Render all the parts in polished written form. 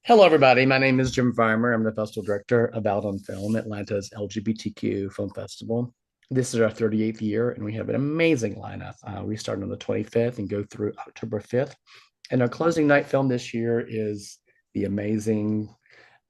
Hello, everybody. My name is Jim Farmer. I'm the festival director of Out on Film, Atlanta's LGBTQ film festival. This is our 38th year, and we have an amazing lineup. We start on the 25th and go through October 5th. And our closing night film this year is the amazing,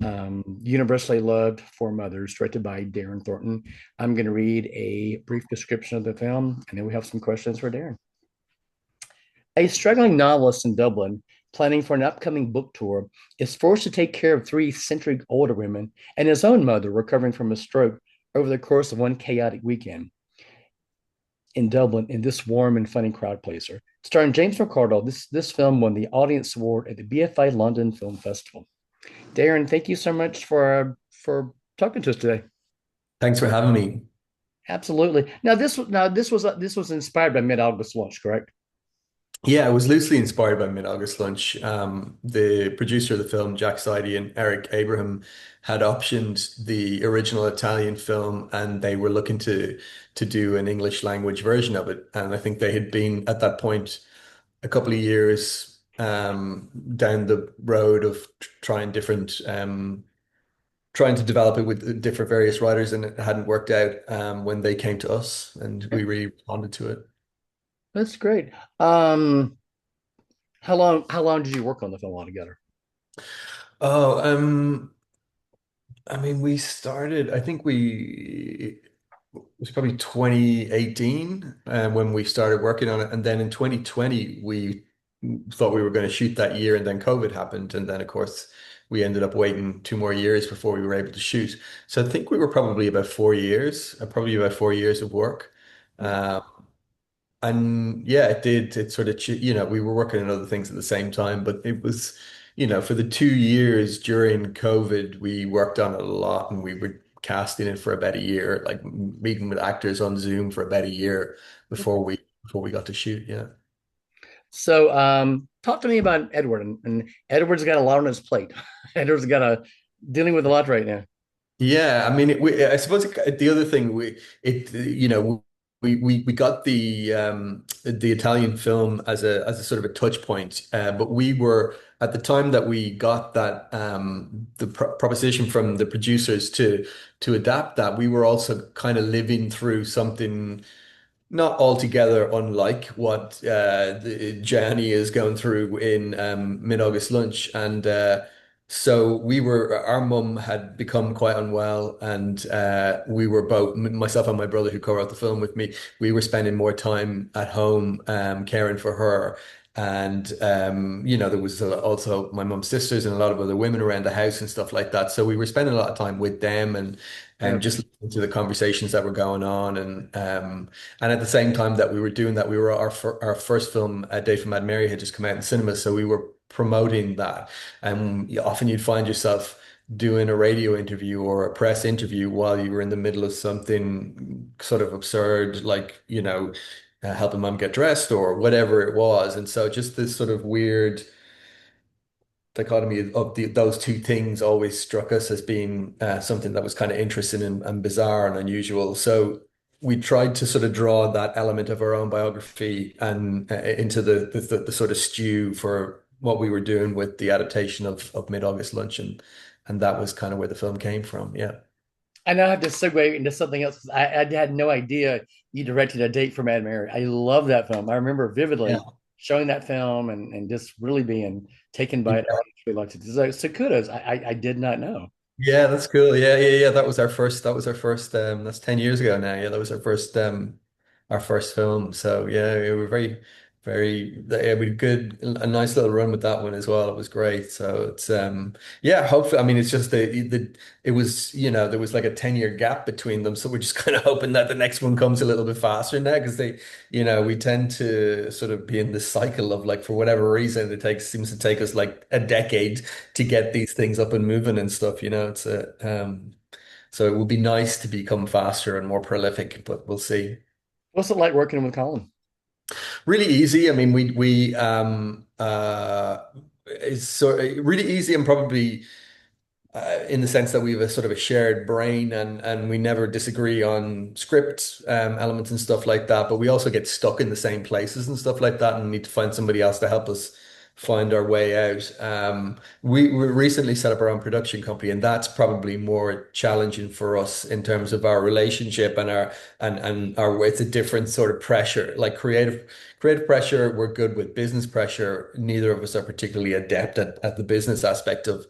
universally loved For Mothers, directed by Darren Thornton. I'm going to read a brief description of the film, and then we have some questions for Darren. A struggling novelist in Dublin, planning for an upcoming book tour, is forced to take care of three eccentric older women and his own mother recovering from a stroke over the course of one chaotic weekend in Dublin in this warm and funny crowd pleaser. Starring James McArdle, this film won the Audience Award at the BFI London Film Festival. Darren, thank you so much for talking to us today. Thanks for having me. Absolutely. Now this was inspired by Mid August Launch, correct? Yeah, it was loosely inspired by Mid-August Lunch. The producer of the film, Jack Sidey and Eric Abraham, had optioned the original Italian film, and they were looking to do an English language version of it. And I think they had been at that point a couple of years down the road of trying to develop it with different various writers, and it hadn't worked out when they came to us, and we really responded to it. That's great. Um, how long did you work on the film altogether? Oh, I mean, I think it was probably 2018 when we started working on it. And then in 2020, we thought we were going to shoot that year, and then COVID happened. And then, of course, we ended up waiting 2 more years before we were able to shoot. So I think we were probably about 4 years of work. Um, and yeah, it did. It sort of, we were working on other things at the same time, but it was, for the 2 years during COVID, we worked on it a lot, and we were casting it for about a year, like meeting with actors on Zoom for about a year before we got to shoot. Yeah. So, talk to me about Edward, and Edward's got a lot on his plate. Edward's got a dealing with a lot right now. Yeah, I mean, I suppose the other thing we got the Italian film as a sort of a touch point, but we were at the time that we got that the proposition from the producers to adapt that, we were also kind of living through something not altogether unlike what Gianni is going through in Mid-August Lunch. And so our mum had become quite unwell, and we were both, myself and my brother who co-wrote the film with me, we were spending more time at home caring for her. And there was also my mum's sisters and a lot of other women around the house and stuff like that. So we were spending a lot of time with them, and Yeah. just listening to the conversations that were going on. And at the same time that we were doing that, our first film, A Day for Mad Mary, had just come out in cinema, so we were promoting that. And often you'd find yourself doing a radio interview or a press interview while you were in the middle of something sort of absurd, like, helping mom get dressed or whatever it was. And so just this sort of weird dichotomy of those two things always struck us as being something that was kind of interesting and bizarre and unusual. So we tried to sort of draw that element of our own biography and into the sort of stew for what we were doing with the adaptation of Mid-August Lunch, and that was kind of where the film came from. Yeah. I now have to segue into something else, 'cause I had no idea you directed A Date for Mad Mary. I love that film. I remember Yeah. vividly showing that film and just really being taken by it. I really liked it. So kudos. I did not know. Yeah, that's cool. Yeah, yeah, yeah. That was our first that's 10 years ago now. Yeah, that was our first film. So yeah, we were yeah, we had a nice little run with that one as well. It was great. So it's yeah, hopefully, I mean, it's just it was, there was like a 10-year gap between them. So we're just kind of hoping that the next one comes a little bit faster now, because we tend to sort of be in this cycle of, like, for whatever reason, seems to take us like a decade to get these things up and moving and stuff. So it would be nice to become faster and more prolific, but we'll see. What's it like working with Colin? Really easy. I mean, we it's really easy, and probably in the sense that we have a sort of a shared brain, and we never disagree on script elements and stuff like that. But we also get stuck in the same places and stuff like that, and need to find somebody else to help us find our way out. We recently set up our own production company, and that's probably more challenging for us in terms of our relationship and our it's a different sort of pressure. Like creative pressure, we're good with. Business pressure, neither of us are particularly adept at the business aspect of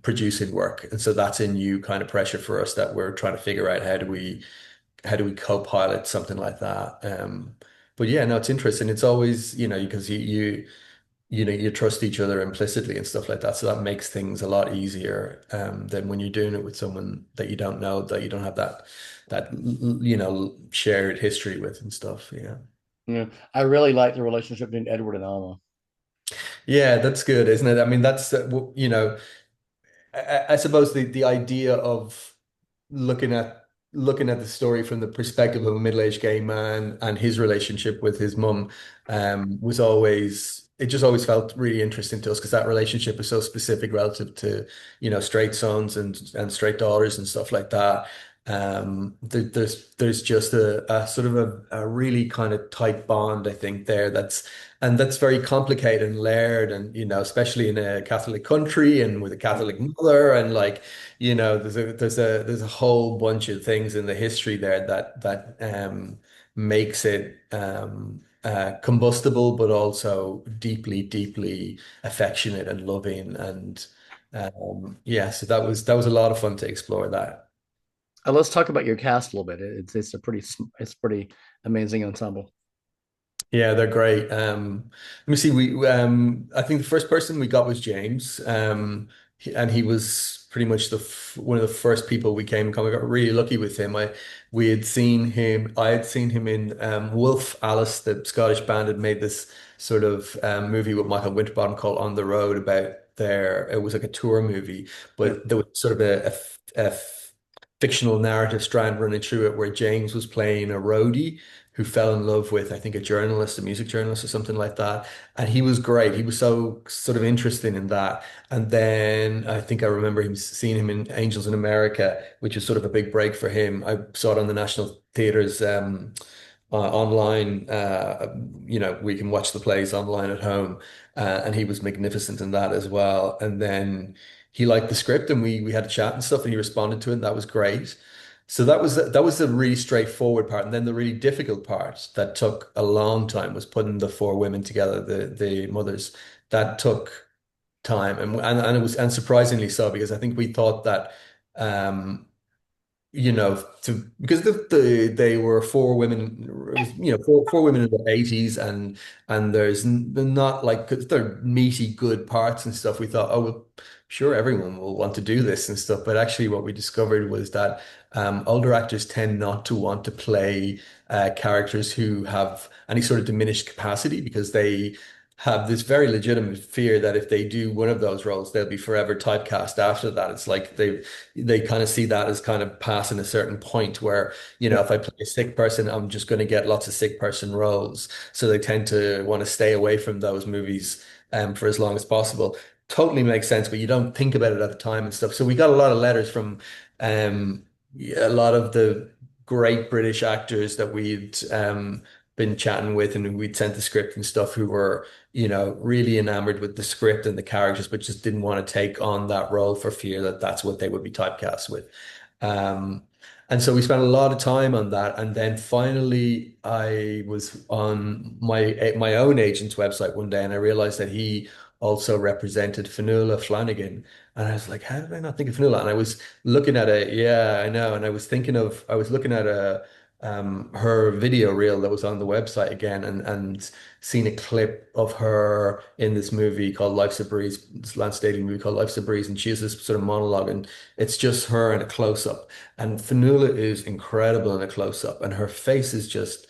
producing work, and so that's a new kind of pressure for us that we're trying to figure out how do we co-pilot something like that. But yeah, no, it's interesting. It's always, because you trust each other implicitly and stuff like that. So that makes things a lot easier than when you're doing it with someone that you don't know, that you don't have that shared history with and stuff. Yeah. Yeah, I really like the relationship between Edward and Alma. Yeah, that's good, isn't it? I mean, that's I suppose the idea of looking at looking at the story from the perspective of a middle-aged gay man and his relationship with his mum was always it just always felt really interesting to us because that relationship is so specific relative to straight sons and straight daughters and stuff like that. There's just a sort of a really kind of tight bond I think there that's very complicated and layered and especially in a Catholic country and with a Catholic mother and like there's a whole bunch of things in the history there that makes it combustible, but also deeply, deeply affectionate and loving. And yeah, so that was a lot of fun to explore that. Let's talk about your cast a little bit. It's pretty amazing ensemble. Yeah, they're great. Let me see. I think the first person we got was James, and he was pretty much one of the first people we came in contact. We got really lucky with him. We had seen him. I had seen him in Wolf Alice, the Scottish band, had made this sort of movie with Michael Winterbottom called On the Road about their. It was like a tour movie, Yeah, but there was sort of a fictional narrative strand running through it where James was playing a roadie who fell in love with, I think, a journalist, a music journalist or something like that. And he was great. He was so sort of interesting in that. And then I think I remember seeing him in Angels in America, which was sort of a big break for him. I saw it on the National Theatre's online. We can watch the plays online at home. And he was magnificent in that as well. And then he liked the script and we had a chat and stuff and he responded to it and that was great. So that was the really straightforward part. And then the really difficult part that took a long time was putting the four women together, the mothers. That took time and it was and surprisingly so because I think we thought that um because they were four women, it was, four women in their 80s, and they're not like 'cause they're meaty, good parts and stuff. We thought, oh, well, sure, everyone will want to do this and stuff. But actually, what we discovered was that older actors tend not to want to play characters who have any sort of diminished capacity because they have this very legitimate fear that if they do one of those roles, they'll be forever typecast after that. It's like they kind of see that as kind of passing a certain point where, yeah, if I play a sick person, I'm just going to get lots of sick person roles. So they tend to want to stay away from those movies for as long as possible. Totally makes sense, but you don't think about it at the time and stuff. So we got a lot of letters from um, a lot of the great British actors that we'd been chatting with and who we'd sent the script and stuff who were really enamored with the script and the characters, but just didn't want to take on that role for fear that that's what they would be typecast with. Um, and so we spent a lot of time on that. And then finally, I was on my own agent's website one day and I realized that he also represented Fionnuala Flanagan. And I was like, how did I not think of Fionnuala? And I was looking at it, yeah, I know. And I was looking at her video reel that was on the website again and seen a clip of her in this movie called Life's a Breeze, this Lance Staley movie called Life's a Breeze, and she has this sort of monologue, and it's just her in a close-up. And Fionnuala is incredible in a close-up, and her face is just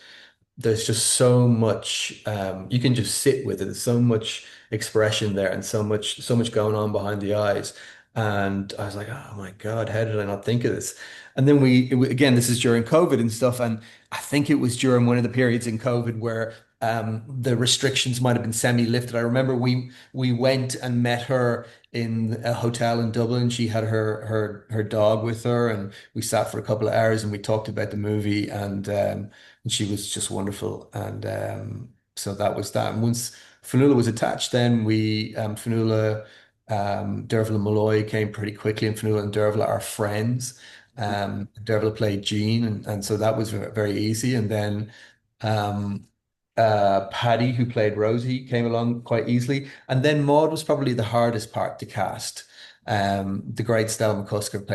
there's just so much you can just sit with it. There's so much expression there and so much going on behind the eyes. And I was like, oh my God, how did I not think of this? And then again, this is during COVID and stuff. And I think it was during one of the periods in COVID where the restrictions might have been semi-lifted. I remember we went and met her in a hotel in Dublin. She had her dog with her, and we sat for a couple of hours and we talked about the movie and she was just wonderful. And so that was that. And Fionnuala was attached, then Fionnuala, Dervla and Malloy came pretty quickly, and Fionnuala and Dervla are friends. Dervla played Jean, and so that was very easy. And then um, Paddy, who played Rosie, came along quite easily. And then Maud was probably the hardest part to cast. The great Stella McCusker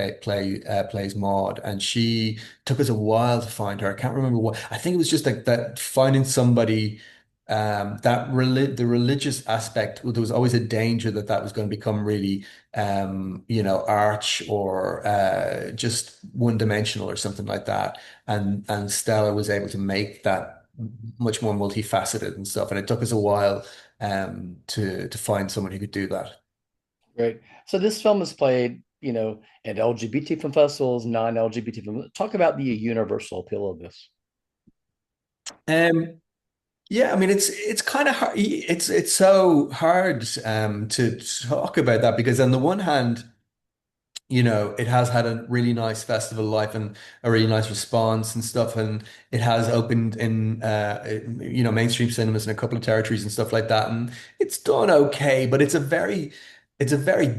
plays Maud, and she took us a while to find her. I can't remember what. I think it was just like that finding somebody the religious aspect. There was always a danger that that was going to become really arch or just one dimensional or something like that. And Stella was able to make that much more multifaceted and stuff. And it took us a while to find someone who could do that. Great. So this film is played, at LGBT film festivals, non-LGBT film. Talk about the universal appeal of this. Um, yeah, I mean it's kind of hard. It's so hard to talk about that because on the one hand, it has had a really nice festival life and a really nice response and stuff, and it has opened in mainstream cinemas in a couple of territories and stuff like that, and it's done okay, but it's a very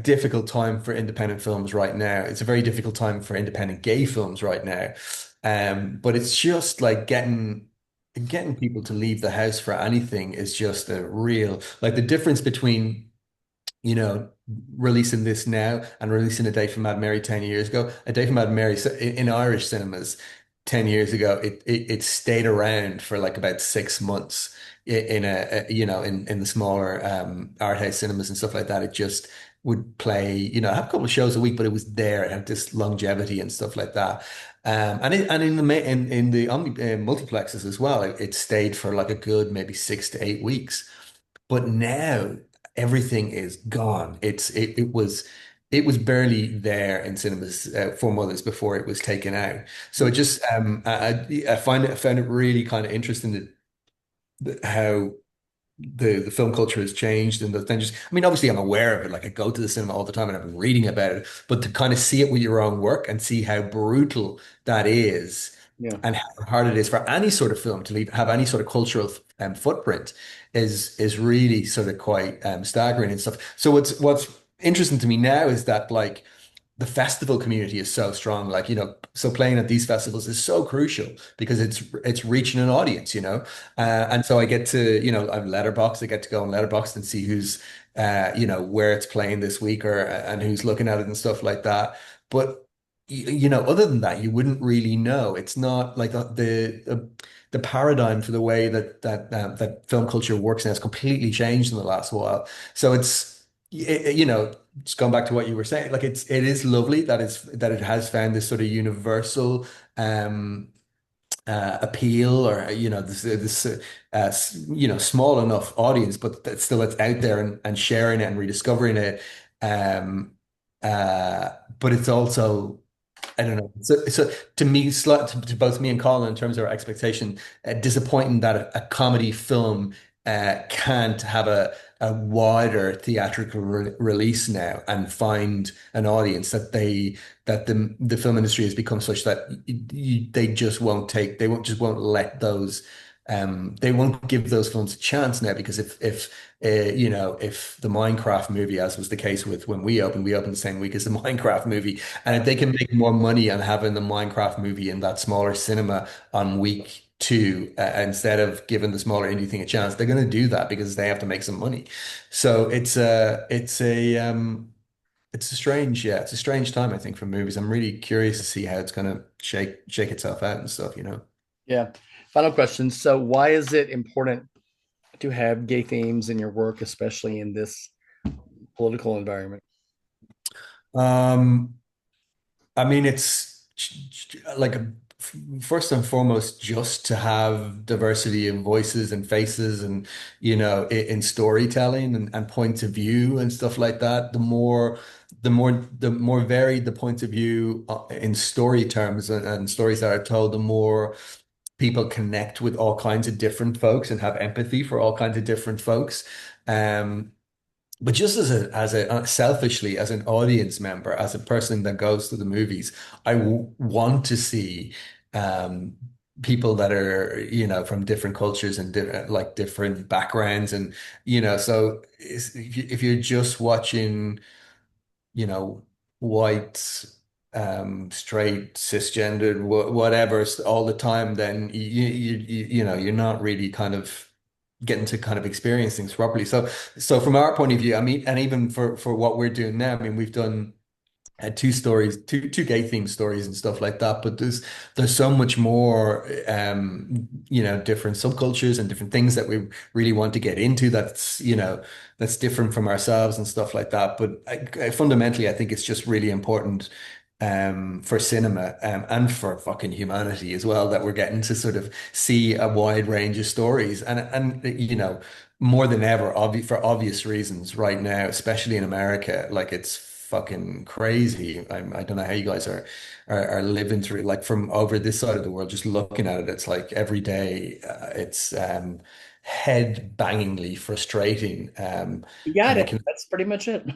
difficult time for independent films right now. It's a very difficult time for independent gay films right now. But it's just like getting people to leave the house for anything is just a real like the difference between you know, releasing this now and releasing A Day for Mad Mary 10 years ago. A Day for Mad Mary so in Irish cinemas 10 years ago, it stayed around for like about 6 months in in the smaller art house cinemas and stuff like that. It just would play, have a couple of shows a week, but it was there. It had this longevity and stuff like that. And in the multiplexes as well, it stayed for like a good maybe 6 to 8 weeks. But now everything is gone. It was barely there in cinemas for mothers before it was taken out. So it just I found it really kind of interesting how the film culture has changed and then just I mean obviously I'm aware of it, like I go to the cinema all the time and I've been reading about it, but to kind of see it with your own work and see how brutal that is Yeah. and how hard it is for any sort of film to have any sort of cultural footprint is really sort of quite staggering and stuff. So what's interesting to me now is that like the festival community is so strong. Like, so playing at these festivals is so crucial because it's reaching an audience, and so I get to, I'm Letterboxd. I get to go on Letterboxd and see who's, where it's playing this week or and who's looking at it and stuff like that. But other than that, you wouldn't really know. It's not like the paradigm for the way that film culture works now has completely changed in the last while. So just going back to what you were saying, like it is lovely that it has found this sort of universal um appeal or this small enough audience, but that still it's out there and sharing it and rediscovering it. Um but it's also I don't know. So to me, to both me and Colin, in terms of our expectation, disappointing that a comedy film can't have a wider theatrical release now and find an audience that the film industry has become such that they just won't let those they won't give those films a chance now because if the Minecraft movie, as was the case with when we opened the same week as the Minecraft movie, and if they can make more money on having the Minecraft movie in that smaller cinema on week two, instead of giving the smaller indie thing a chance, they're going to do that because they have to make some money. So it's a strange time, I think, for movies. I'm really curious to see how it's going to shake itself out and stuff. Yeah. Final question. So why is it important to have gay themes in your work, especially in this political environment? Um, I mean, like first and foremost, just to have diversity in voices and faces and, in storytelling and points of view and stuff like that. The more varied the points of view in story terms and stories that are told, the more people connect with all kinds of different folks and have empathy for all kinds of different folks. Um, but just as a selfishly as an audience member, as a person that goes to the movies, I w want to see um people that are, from different cultures and different like different backgrounds, and so if you're just watching, you know, white, straight, cisgendered, whatever, all the time, then you're not really kind of getting to kind of experience things properly. So from our point of view, I mean, and even for what we're doing now, I mean, we've done had two stories, two gay themed stories and stuff like that. But there's so much more, different subcultures and different things that we really want to get into. That's different from ourselves and stuff like that. But fundamentally, I think it's just really important. For cinema, and for fucking humanity as well, that we're getting to sort of see a wide range of stories, and more than ever, for obvious reasons right now, especially in America, like it's fucking crazy. I don't know how you guys are living through, like from over this side of the world, just looking at it. It's like every day, it's head bangingly frustrating. You got And I it. can That's pretty much it.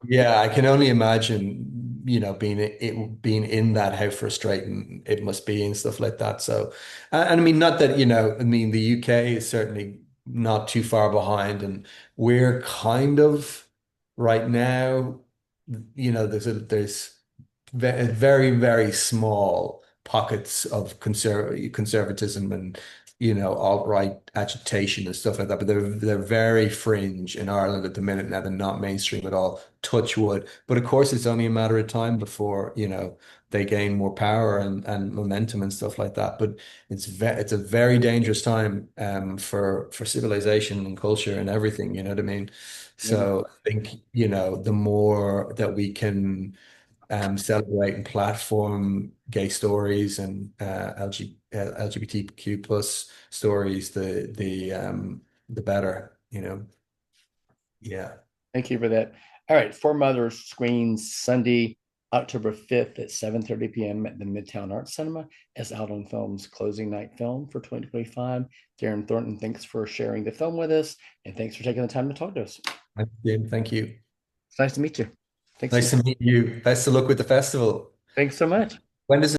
Yeah, I can only imagine, being in that, how frustrating it must be and stuff like that. So, and I mean, not that, I mean, the UK is certainly not too far behind, and we're kind of right now, there's very, very small pockets of conservatism and alt-right agitation and stuff like that, but they're very fringe in Ireland at the minute. Now they're not mainstream at all, touch wood. But of course, it's only a matter of time before they gain more power and momentum and stuff like that. But it's a very dangerous time, for civilization and culture and everything. You know what I mean? Maybe. So I think the more that we can, celebrate and platform gay stories and LGBTQ plus stories, the better, Yeah. Thank you for that. All right, Four Mothers screens Sunday, October 5th at 7:30 p.m. at the Midtown Arts Cinema as Out on Film's closing night film for 2025. Darren Thornton, thanks for sharing the film with us, and thanks for taking the time to talk to us. Thank you. It's nice to meet you. Thanks so Nice much. to meet you. Best of luck with the festival. Thanks so much. When does